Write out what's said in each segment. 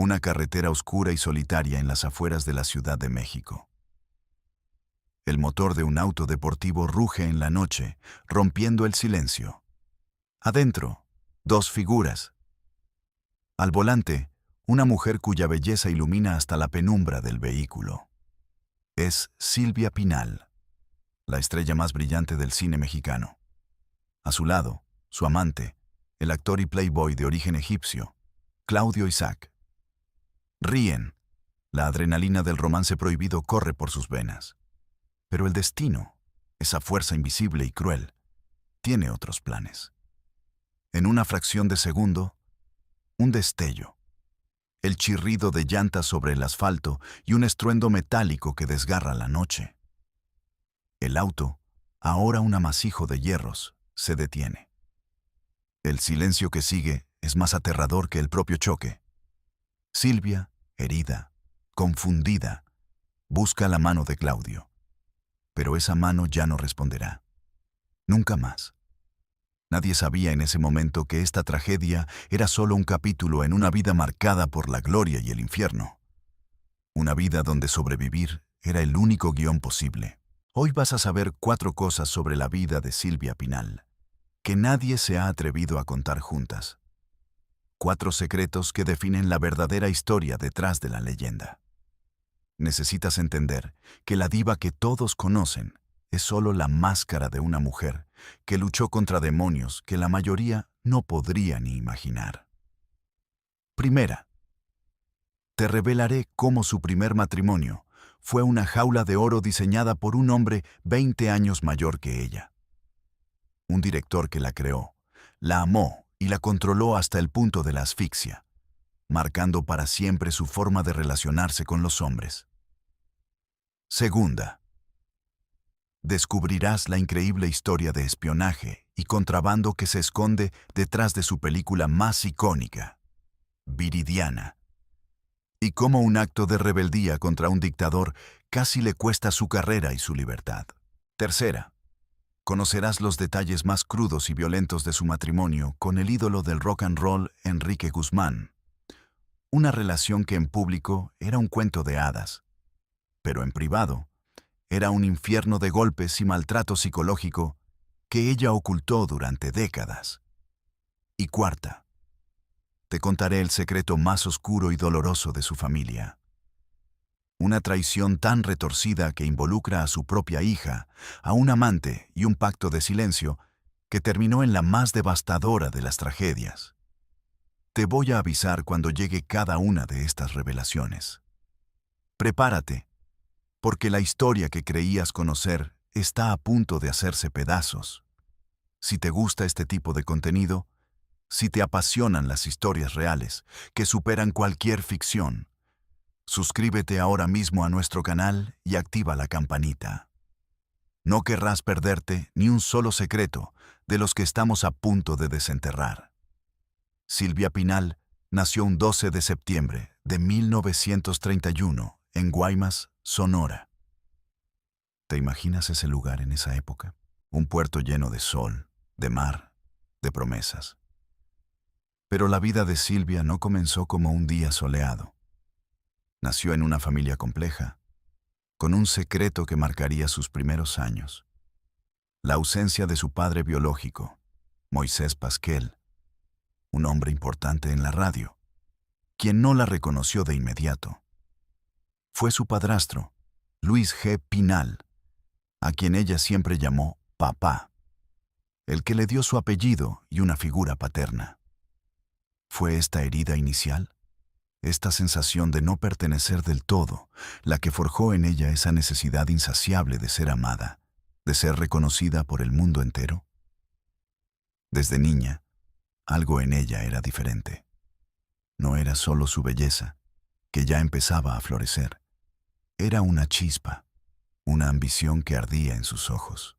Una carretera oscura y solitaria en las afueras de la Ciudad de México. El motor de un auto deportivo ruge en la noche, rompiendo el silencio. Adentro, dos figuras. Al volante, una mujer cuya belleza ilumina hasta la penumbra del vehículo. Es Silvia Pinal, la estrella más brillante del cine mexicano. A su lado, su amante, el actor y playboy de origen egipcio, Claudio Isaac. Ríen. La adrenalina del romance prohibido corre por sus venas. Pero el destino, esa fuerza invisible y cruel, tiene otros planes. En una fracción de segundo, un destello. El chirrido de llantas sobre el asfalto y un estruendo metálico que desgarra la noche. El auto, ahora un amasijo de hierros, se detiene. El silencio que sigue es más aterrador que el propio choque. Silvia, herida, confundida, busca la mano de Claudio. Pero esa mano ya no responderá. Nunca más. Nadie sabía en ese momento que esta tragedia era solo un capítulo en una vida marcada por la gloria y el infierno. Una vida donde sobrevivir era el único guión posible. Hoy vas a saber 4 cosas sobre la vida de Silvia Pinal, que nadie se ha atrevido a contar juntas. 4 secretos que definen la verdadera historia detrás de la leyenda. Necesitas entender que la diva que todos conocen es solo la máscara de una mujer que luchó contra demonios que la mayoría no podría ni imaginar. Primera, te revelaré cómo su primer matrimonio fue una jaula de oro diseñada por un hombre 20 años mayor que ella. Un director que la creó, la amó y la controló hasta el punto de la asfixia, marcando para siempre su forma de relacionarse con los hombres. Segunda, descubrirás la increíble historia de espionaje y contrabando que se esconde detrás de su película más icónica, Viridiana, y cómo un acto de rebeldía contra un dictador casi le cuesta su carrera y su libertad. Tercera, conocerás los detalles más crudos y violentos de su matrimonio con el ídolo del rock and roll Enrique Guzmán. Una relación que en público era un cuento de hadas, pero en privado era un infierno de golpes y maltrato psicológico que ella ocultó durante décadas. Y cuarta, te contaré el secreto más oscuro y doloroso de su familia. Una traición tan retorcida que involucra a su propia hija, a un amante y un pacto de silencio que terminó en la más devastadora de las tragedias. Te voy a avisar cuando llegue cada una de estas revelaciones. Prepárate, porque la historia que creías conocer está a punto de hacerse pedazos. Si te gusta este tipo de contenido, si te apasionan las historias reales, que superan cualquier ficción, suscríbete ahora mismo a nuestro canal y activa la campanita. No querrás perderte ni un solo secreto de los que estamos a punto de desenterrar. Silvia Pinal nació un 12 de septiembre de 1931 en Guaymas, Sonora. ¿Te imaginas ese lugar en esa época? Un puerto lleno de sol, de mar, de promesas. Pero la vida de Silvia no comenzó como un día soleado. Nació en una familia compleja, con un secreto que marcaría sus primeros años. La ausencia de su padre biológico, Moisés Pasquel, un hombre importante en la radio, quien no la reconoció de inmediato. Fue su padrastro, Luis G. Pinal, a quien ella siempre llamó papá, el que le dio su apellido y una figura paterna. ¿Fue esta herida inicial? Esta sensación de no pertenecer del todo, la que forjó en ella esa necesidad insaciable de ser amada, de ser reconocida por el mundo entero. Desde niña, algo en ella era diferente. No era solo su belleza, que ya empezaba a florecer. Era una chispa, una ambición que ardía en sus ojos.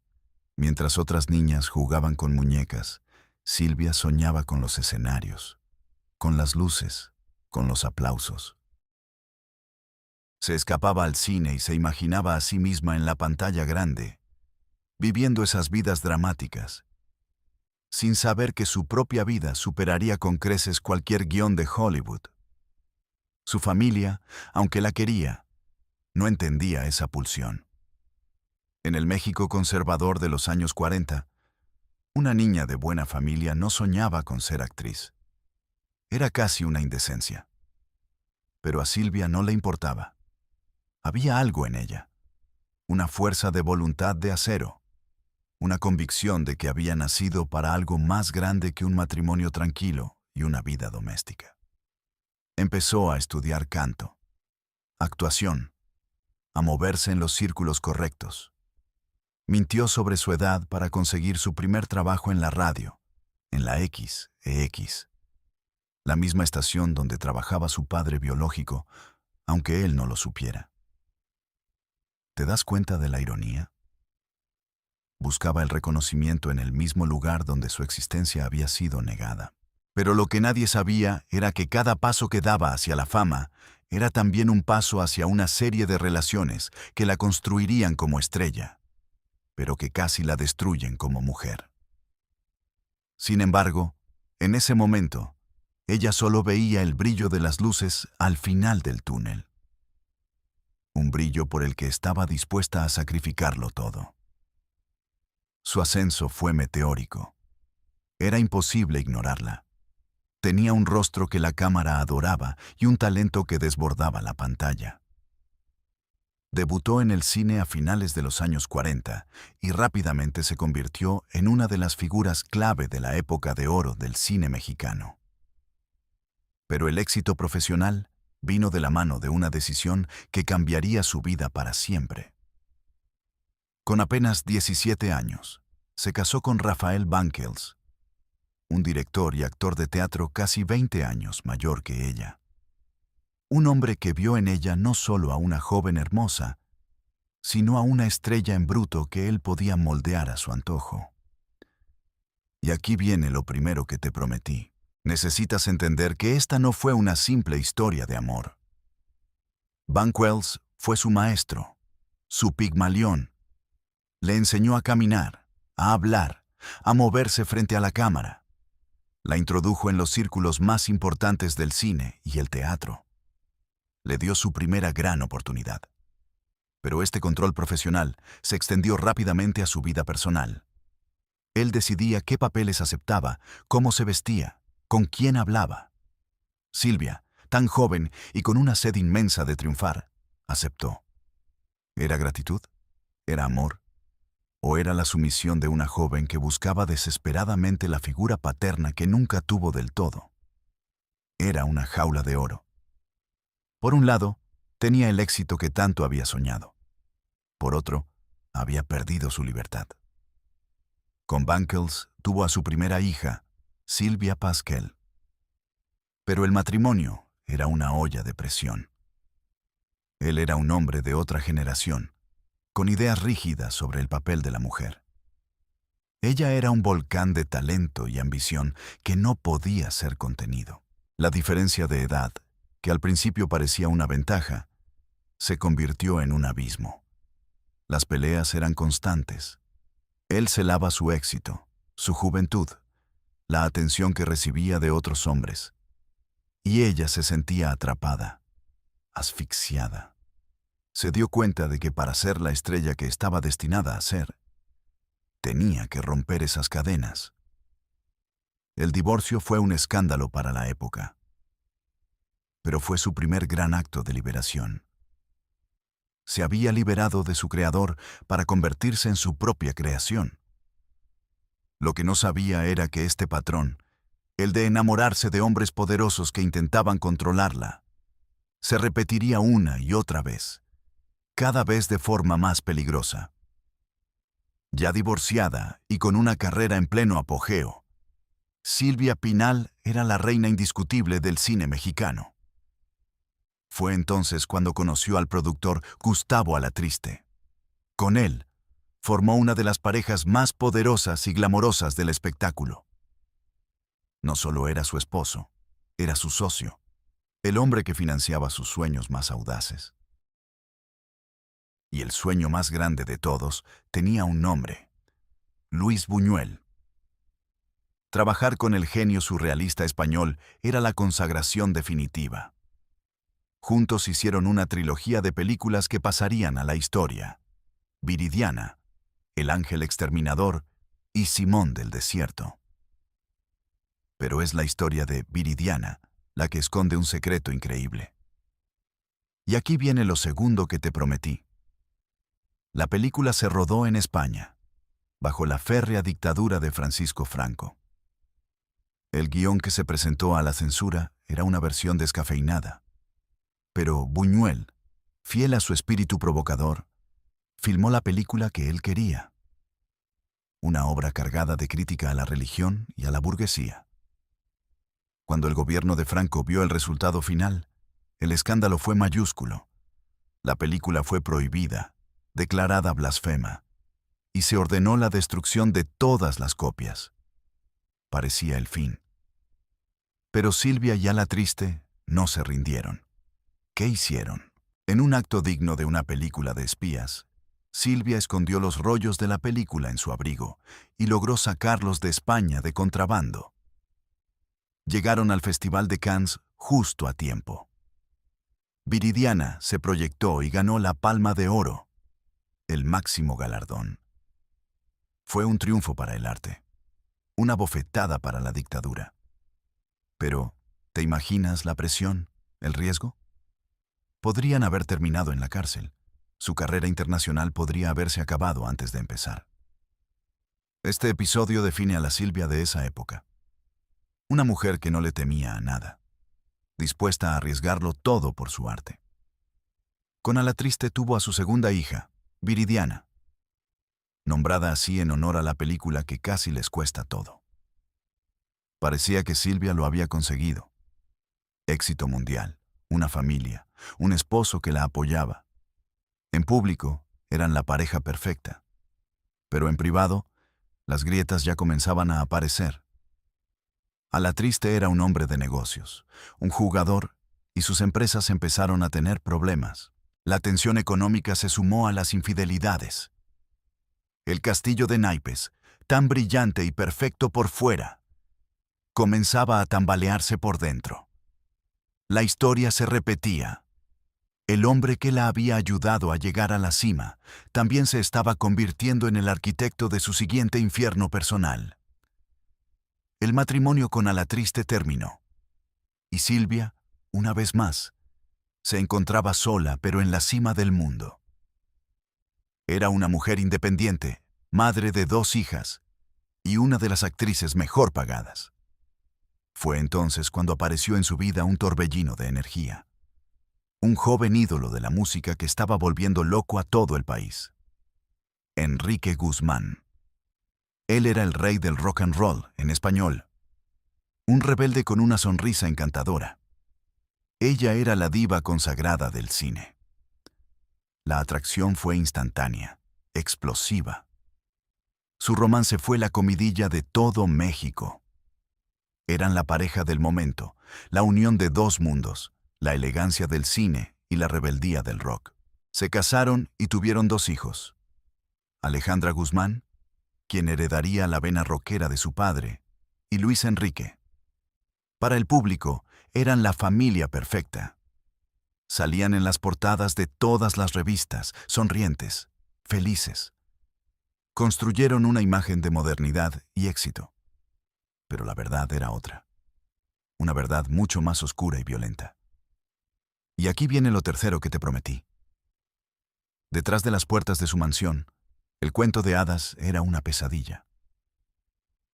Mientras otras niñas jugaban con muñecas, Silvia soñaba con los escenarios, con las luces, con los aplausos. Se escapaba al cine y se imaginaba a sí misma en la pantalla grande, viviendo esas vidas dramáticas, sin saber que su propia vida superaría con creces cualquier guión de Hollywood. Su familia, aunque la quería, no entendía esa pulsión. En el México conservador de los años 40, una niña de buena familia no soñaba con ser actriz. Era casi una indecencia. Pero a Silvia no le importaba. Había algo en ella, una fuerza de voluntad de acero, una convicción de que había nacido para algo más grande que un matrimonio tranquilo y una vida doméstica. Empezó a estudiar canto, actuación, a moverse en los círculos correctos. Mintió sobre su edad para conseguir su primer trabajo en la radio, en la XEX, la misma estación donde trabajaba su padre biológico, aunque él no lo supiera. ¿Te das cuenta de la ironía? Buscaba el reconocimiento en el mismo lugar donde su existencia había sido negada. Pero lo que nadie sabía era que cada paso que daba hacia la fama era también un paso hacia una serie de relaciones que la construirían como estrella, pero que casi la destruyen como mujer. Sin embargo, en ese momento, ella solo veía el brillo de las luces al final del túnel. Un brillo por el que estaba dispuesta a sacrificarlo todo. Su ascenso fue meteórico. Era imposible ignorarla. Tenía un rostro que la cámara adoraba y un talento que desbordaba la pantalla. Debutó en el cine a finales de los años 40 y rápidamente se convirtió en una de las figuras clave de la época de oro del cine mexicano. Pero el éxito profesional vino de la mano de una decisión que cambiaría su vida para siempre. Con apenas 17 años, se casó con Rafael Banquels, un director y actor de teatro casi 20 años mayor que ella. Un hombre que vio en ella no solo a una joven hermosa, sino a una estrella en bruto que él podía moldear a su antojo. Y aquí viene lo primero que te prometí. Necesitas entender que esta no fue una simple historia de amor. Banquels fue su maestro, su Pigmalión. Le enseñó a caminar, a hablar, a moverse frente a la cámara. La introdujo en los círculos más importantes del cine y el teatro. Le dio su primera gran oportunidad. Pero este control profesional se extendió rápidamente a su vida personal. Él decidía qué papeles aceptaba, cómo se vestía, con quién hablaba. Silvia, tan joven y con una sed inmensa de triunfar, aceptó. ¿Era gratitud? ¿Era amor? ¿O era la sumisión de una joven que buscaba desesperadamente la figura paterna que nunca tuvo del todo? Era una jaula de oro. Por un lado, tenía el éxito que tanto había soñado. Por otro, había perdido su libertad. Con Banquels tuvo a su primera hija, Silvia Pasquel. Pero el matrimonio era una olla de presión. Él era un hombre de otra generación, con ideas rígidas sobre el papel de la mujer. Ella era un volcán de talento y ambición que no podía ser contenido. La diferencia de edad, que al principio parecía una ventaja, se convirtió en un abismo. Las peleas eran constantes. Él celaba su éxito, su juventud, la atención que recibía de otros hombres. Y ella se sentía atrapada, asfixiada. Se dio cuenta de que para ser la estrella que estaba destinada a ser, tenía que romper esas cadenas. El divorcio fue un escándalo para la época, pero fue su primer gran acto de liberación. Se había liberado de su creador para convertirse en su propia creación. Lo que no sabía era que este patrón, el de enamorarse de hombres poderosos que intentaban controlarla, se repetiría una y otra vez, cada vez de forma más peligrosa. Ya divorciada y con una carrera en pleno apogeo, Silvia Pinal era la reina indiscutible del cine mexicano. Fue entonces cuando conoció al productor Gustavo Alatriste. Con él, formó una de las parejas más poderosas y glamorosas del espectáculo. No solo era su esposo, era su socio, el hombre que financiaba sus sueños más audaces. Y el sueño más grande de todos tenía un nombre: Luis Buñuel. Trabajar con el genio surrealista español era la consagración definitiva. Juntos hicieron una trilogía de películas que pasarían a la historia: Viridiana, El Ángel Exterminador y Simón del Desierto. Pero es la historia de Viridiana la que esconde un secreto increíble. Y aquí viene lo segundo que te prometí. La película se rodó en España, bajo la férrea dictadura de Francisco Franco. El guión que se presentó a la censura era una versión descafeinada. Pero Buñuel, fiel a su espíritu provocador, filmó la película que él quería. Una obra cargada de crítica a la religión y a la burguesía. Cuando el gobierno de Franco vio el resultado final, el escándalo fue mayúsculo. La película fue prohibida, declarada blasfema, y se ordenó la destrucción de todas las copias. Parecía el fin. Pero Silvia y Ala Triste no se rindieron. ¿Qué hicieron? En un acto digno de una película de espías, Silvia escondió los rollos de la película en su abrigo y logró sacarlos de España de contrabando. Llegaron al Festival de Cannes justo a tiempo. Viridiana se proyectó y ganó la Palma de Oro, el máximo galardón. Fue un triunfo para el arte, una bofetada para la dictadura. Pero, ¿te imaginas la presión, el riesgo? Podrían haber terminado en la cárcel. Su carrera internacional podría haberse acabado antes de empezar. Este episodio define a la Silvia de esa época. Una mujer que no le temía a nada, dispuesta a arriesgarlo todo por su arte. Con Ala Triste tuvo a su segunda hija, Viridiana, nombrada así en honor a la película que casi les cuesta todo. Parecía que Silvia lo había conseguido. Éxito mundial, una familia, un esposo que la apoyaba. En público, eran la pareja perfecta. Pero en privado, las grietas ya comenzaban a aparecer. Ala Triste era un hombre de negocios, un jugador, y sus empresas empezaron a tener problemas. La tensión económica se sumó a las infidelidades. El castillo de naipes, tan brillante y perfecto por fuera, comenzaba a tambalearse por dentro. La historia se repetía. El hombre que la había ayudado a llegar a la cima también se estaba convirtiendo en el arquitecto de su siguiente infierno personal. El matrimonio con Ala Triste terminó. Y Silvia, una vez más, se encontraba sola pero en la cima del mundo. Era una mujer independiente, madre de 2 hijas, y una de las actrices mejor pagadas. Fue entonces cuando apareció en su vida un torbellino de energía. Un joven ídolo de la música que estaba volviendo loco a todo el país. Enrique Guzmán. Él era el rey del rock and roll en español. Un rebelde con una sonrisa encantadora. Ella era la diva consagrada del cine. La atracción fue instantánea, explosiva. Su romance fue la comidilla de todo México. Eran la pareja del momento, la unión de 2 mundos, la elegancia del cine y la rebeldía del rock. Se casaron y tuvieron 2 hijos. Alejandra Guzmán, quien heredaría la vena rockera de su padre, y Luis Enrique. Para el público, eran la familia perfecta. Salían en las portadas de todas las revistas, sonrientes, felices. Construyeron una imagen de modernidad y éxito. Pero la verdad era otra. Una verdad mucho más oscura y violenta. Y aquí viene lo tercero que te prometí. Detrás de las puertas de su mansión, el cuento de hadas era una pesadilla.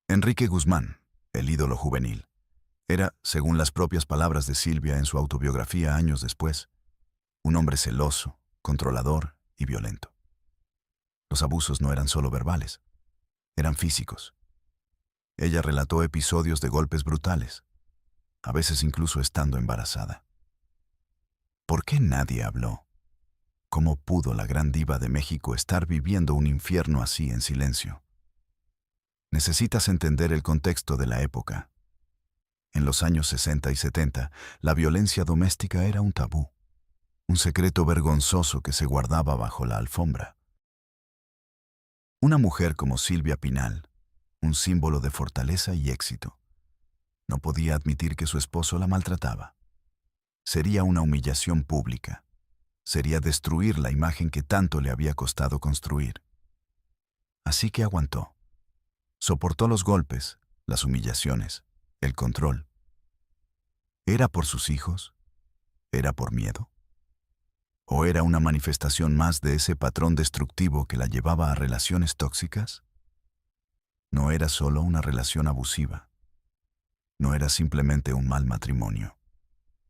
Enrique Guzmán, el ídolo juvenil, era, según las propias palabras de Silvia en su autobiografía años después, un hombre celoso, controlador y violento. Los abusos no eran solo verbales, eran físicos. Ella relató episodios de golpes brutales, a veces incluso estando embarazada. ¿Por qué nadie habló? ¿Cómo pudo la gran diva de México estar viviendo un infierno así en silencio? Necesitas entender el contexto de la época. En los años 60 y 70, la violencia doméstica era un tabú, un secreto vergonzoso que se guardaba bajo la alfombra. Una mujer como Silvia Pinal, un símbolo de fortaleza y éxito, no podía admitir que su esposo la maltrataba. Sería una humillación pública. Sería destruir la imagen que tanto le había costado construir. Así que aguantó. Soportó los golpes, las humillaciones, el control. ¿Era por sus hijos? ¿Era por miedo? ¿O era una manifestación más de ese patrón destructivo que la llevaba a relaciones tóxicas? No era solo una relación abusiva. No era simplemente un mal matrimonio.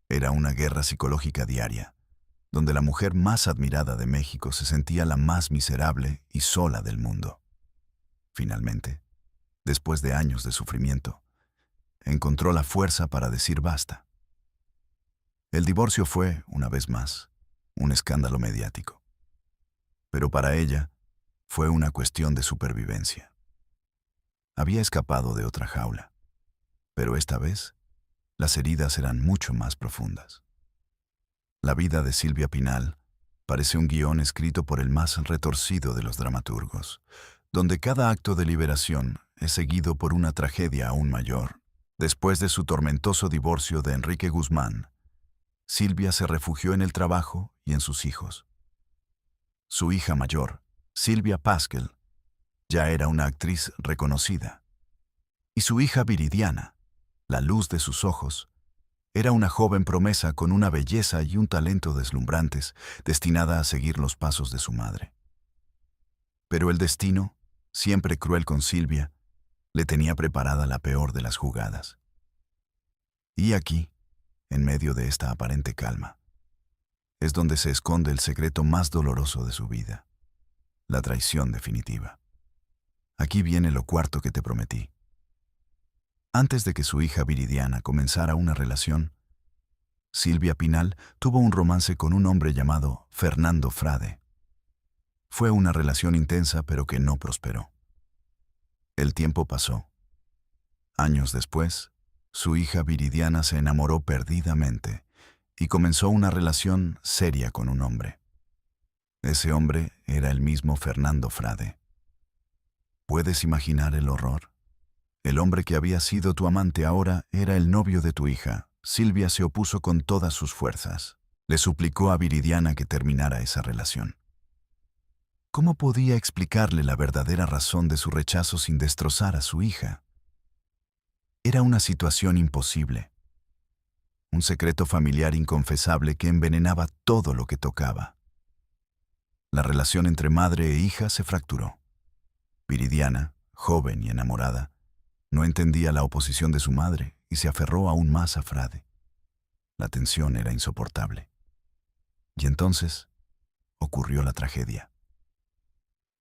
Era una guerra psicológica diaria, donde la mujer más admirada de México se sentía la más miserable y sola del mundo. Finalmente, después de años de sufrimiento, encontró la fuerza para decir basta. El divorcio fue, una vez más, un escándalo mediático. Pero para ella, fue una cuestión de supervivencia. Había escapado de otra jaula, pero esta vez, las heridas eran mucho más profundas. La vida de Silvia Pinal parece un guión escrito por el más retorcido de los dramaturgos, donde cada acto de liberación es seguido por una tragedia aún mayor. Después de su tormentoso divorcio de Enrique Guzmán, Silvia se refugió en el trabajo y en sus hijos. Su hija mayor, Silvia Pasquel, ya era una actriz reconocida. Y su hija Viridiana, la luz de sus ojos, era una joven promesa con una belleza y un talento deslumbrantes, destinada a seguir los pasos de su madre. Pero el destino, siempre cruel con Silvia, le tenía preparada la peor de las jugadas. Y aquí, en medio de esta aparente calma, es donde se esconde el secreto más doloroso de su vida, la traición definitiva. Aquí viene lo cuarto que te prometí. Antes de que su hija Viridiana comenzara una relación, Silvia Pinal tuvo un romance con un hombre llamado Fernando Frade. Fue una relación intensa pero que no prosperó. El tiempo pasó. Años después, su hija Viridiana se enamoró perdidamente y comenzó una relación seria con un hombre. Ese hombre era el mismo Fernando Frade. ¿Puedes imaginar el horror? El hombre que había sido tu amante ahora era el novio de tu hija. Silvia se opuso con todas sus fuerzas. Le suplicó a Viridiana que terminara esa relación. ¿Cómo podía explicarle la verdadera razón de su rechazo sin destrozar a su hija? Era una situación imposible. Un secreto familiar inconfesable que envenenaba todo lo que tocaba. La relación entre madre e hija se fracturó. Viridiana, joven y enamorada, no entendía la oposición de su madre y se aferró aún más a Frade. La tensión era insoportable. Y entonces ocurrió la tragedia.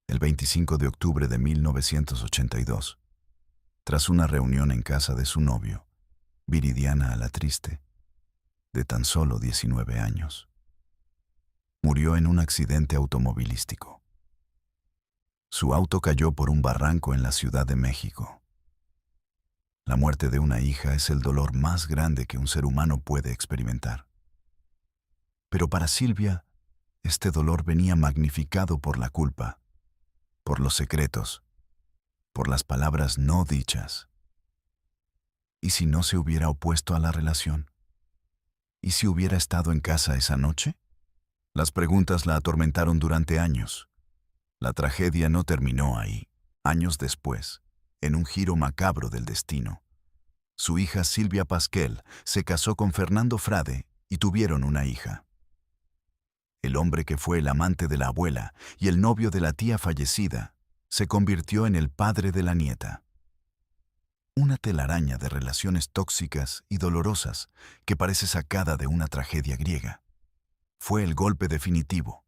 El 25 de octubre de 1982, tras una reunión en casa de su novio, Viridiana la Triste, de tan solo 19 años, murió en un accidente automovilístico. Su auto cayó por un barranco en la Ciudad de México. La muerte de una hija es el dolor más grande que un ser humano puede experimentar. Pero para Silvia, este dolor venía magnificado por la culpa, por los secretos, por las palabras no dichas. ¿Y si no se hubiera opuesto a la relación? ¿Y si hubiera estado en casa esa noche? Las preguntas la atormentaron durante años. La tragedia no terminó ahí. Años después, en un giro macabro del destino, su hija Silvia Pasquel se casó con Fernando Frade y tuvieron una hija. El hombre que fue el amante de la abuela y el novio de la tía fallecida se convirtió en el padre de la nieta. Una telaraña de relaciones tóxicas y dolorosas que parece sacada de una tragedia griega. Fue el golpe definitivo,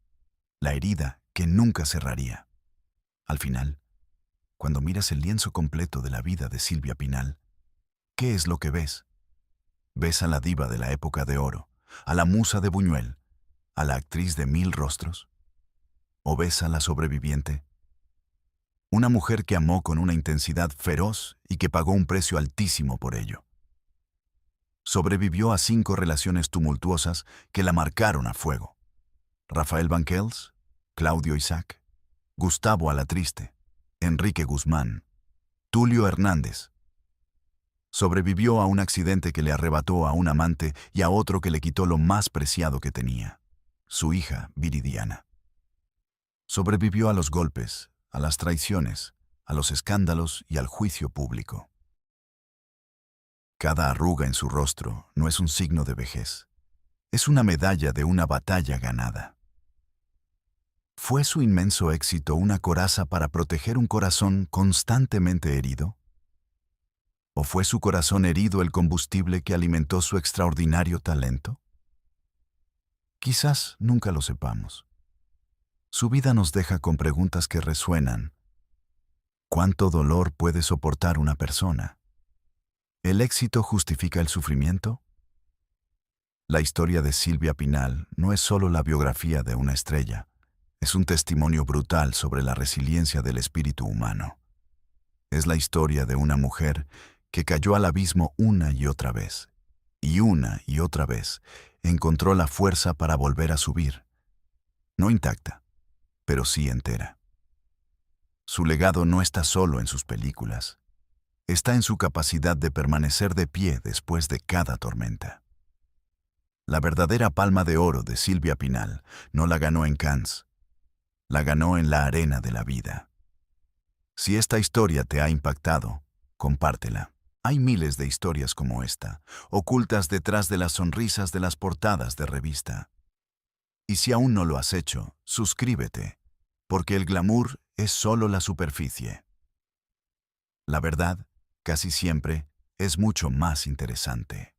la herida que nunca cerraría. Al final, cuando miras el lienzo completo de la vida de Silvia Pinal, ¿qué es lo que ves? ¿Ves a la diva de la época de oro, a la musa de Buñuel, a la actriz de 1000 rostros? ¿O ves a la sobreviviente? Una mujer que amó con una intensidad feroz y que pagó un precio altísimo por ello. Sobrevivió a 5 relaciones tumultuosas que la marcaron a fuego. Rafael Banquels, Claudio Isaac, Gustavo Alatriste, Enrique Guzmán, Tulio Hernández. Sobrevivió a un accidente que le arrebató a un amante y a otro que le quitó lo más preciado que tenía, su hija Viridiana. Sobrevivió a los golpes, a las traiciones, a los escándalos y al juicio público. Cada arruga en su rostro no es un signo de vejez, es una medalla de una batalla ganada. ¿Fue su inmenso éxito una coraza para proteger un corazón constantemente herido? ¿O fue su corazón herido el combustible que alimentó su extraordinario talento? Quizás nunca lo sepamos. Su vida nos deja con preguntas que resuenan. ¿Cuánto dolor puede soportar una persona? ¿El éxito justifica el sufrimiento? La historia de Silvia Pinal no es solo la biografía de una estrella, es un testimonio brutal sobre la resiliencia del espíritu humano. Es la historia de una mujer que cayó al abismo una y otra vez encontró la fuerza para volver a subir, no intacta, pero sí entera. Su legado no está solo en sus películas, está en su capacidad de permanecer de pie después de cada tormenta. La verdadera Palma de Oro de Silvia Pinal no la ganó en Cannes, la ganó en la arena de la vida. Si esta historia te ha impactado, compártela. Hay miles de historias como esta, ocultas detrás de las sonrisas de las portadas de revista. Y si aún no lo has hecho, suscríbete, porque el glamour es solo la superficie. La verdad, casi siempre, es mucho más interesante.